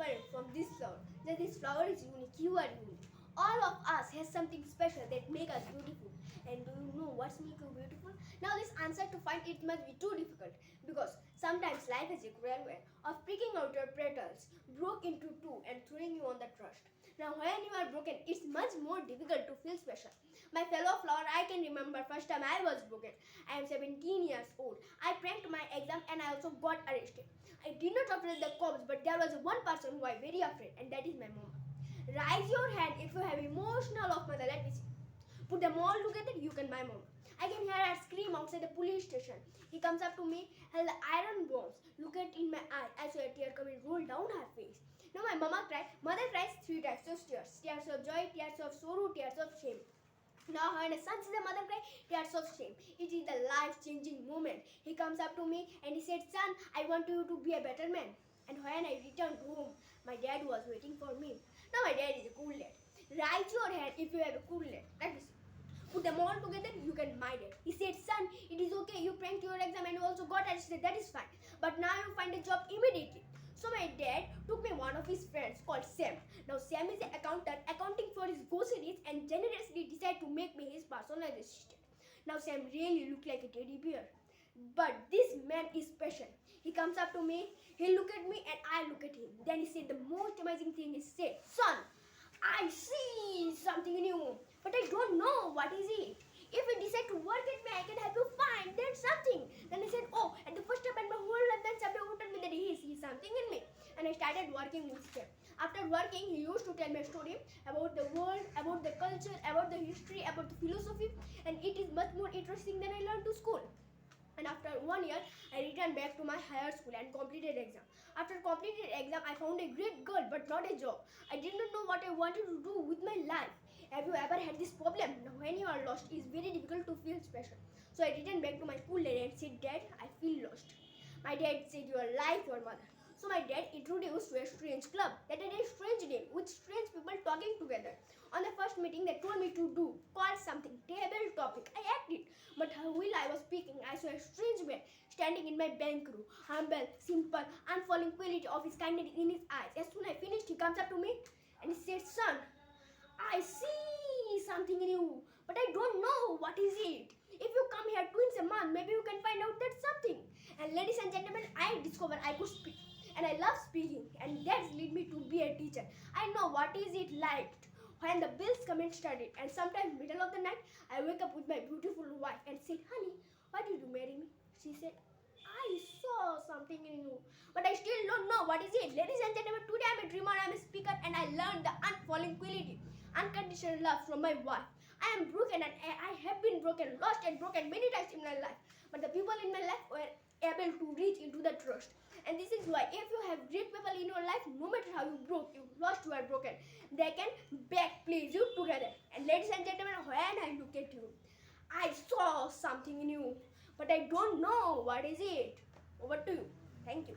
different from this flower. That this flower is unique. You are unique. All of us has something special that make us beautiful. And do you know what's make you beautiful? Now this answer to find it must be too difficult because sometimes life is a cruel way of picking out your petals, broke into two and throwing you on the trust. Now when you are broken, it's much more difficult to feel special. My fellow flower, I can remember first time I was broken. I am 17 years old. I pranked my exam and I also got arrested. I did not afraid the cops, but there was one person who I very afraid, and that is my mom. Raise your hand if you have emotional of mother. Let me see. Put them all together, you can my mom. I can hear her scream outside the police station. He comes up to me, held the iron bones, look at in my eye. I saw a tear coming roll down her face. Now my mama cried. Mother cries 3 types of tears. Tears of joy, tears of sorrow, tears of shame. Now when a son sees a mother cry, tears of shame. It is the life-changing moment. He comes up to me and he said, son, I want you to be a better man. And when I returned home, my dad was waiting for me. Now my dad is a cool dad. Raise your hand if you have a cool dad. Let me see. Put them all together, you can my dad. He said, son, it is okay, you pranked your exam and you also got arrested, that is fine. But now you find a job immediately. So my dad took me one of his friends called Sam. Now Sam is an accountant, accounting for his groceries and generously decided to make me his personal assistant. Now Sam really looked like a teddy bear. But this man is special. He comes up to me, he look at me and I look at him. Then he said the most amazing thing he said, son, I see something in you, but I don't know what is it. If you decide to work at me, I can help you find there's something. Then I said, oh, at the first time in my whole life, then somebody would tell me that he sees something in me. And I started working with him. After working, he used to tell me a story about the world, about the culture, about the history, about the philosophy, and it is much more interesting than I learned to school. And after 1 year, I returned back to my higher school and completed exam. After completed exam, I found a great girl but not a job. I did not know what I wanted to do with my life. Have you ever had this problem? When you are lost, it's very difficult to feel special. So I returned back to my school dad and said, Dad, I feel lost. My dad said, you are like your mother. So my dad introduced to a strange club that had a strange name with strange people talking together. On the first meeting, they told me to do, call something, table topic. I acted. But while I was speaking, I saw a strange man standing in my bank room. Humble, simple, unfalling quality of his kindness in his eyes. As soon as I finished, he comes up to me and he said, son, I see something in you, but I don't know what is it. If you come here twice a month, maybe you can find out that something. And ladies and gentlemen, I discovered I could speak. And I love speaking, and that's led me to be a teacher. I know what is it like when the bills come and study, and sometimes middle of the night, I wake up with my beautiful wife and say, honey, why did you marry me? She said, I saw something in you, but I still don't know what is it. Ladies and gentlemen, today I'm a dreamer, I'm a speaker, and I learned the unfalling quality, unconditional love from my wife. I am broken and I have been broken, lost and broken many times in my life, but the people in my life were able to reach into the trust. And this is why if you have great people in your life, no matter how you broke, you lost, you are broken, they can back place you together. And ladies and gentlemen, when I look at you, I saw something in you, but I don't know what is it. Over to you. Thank you.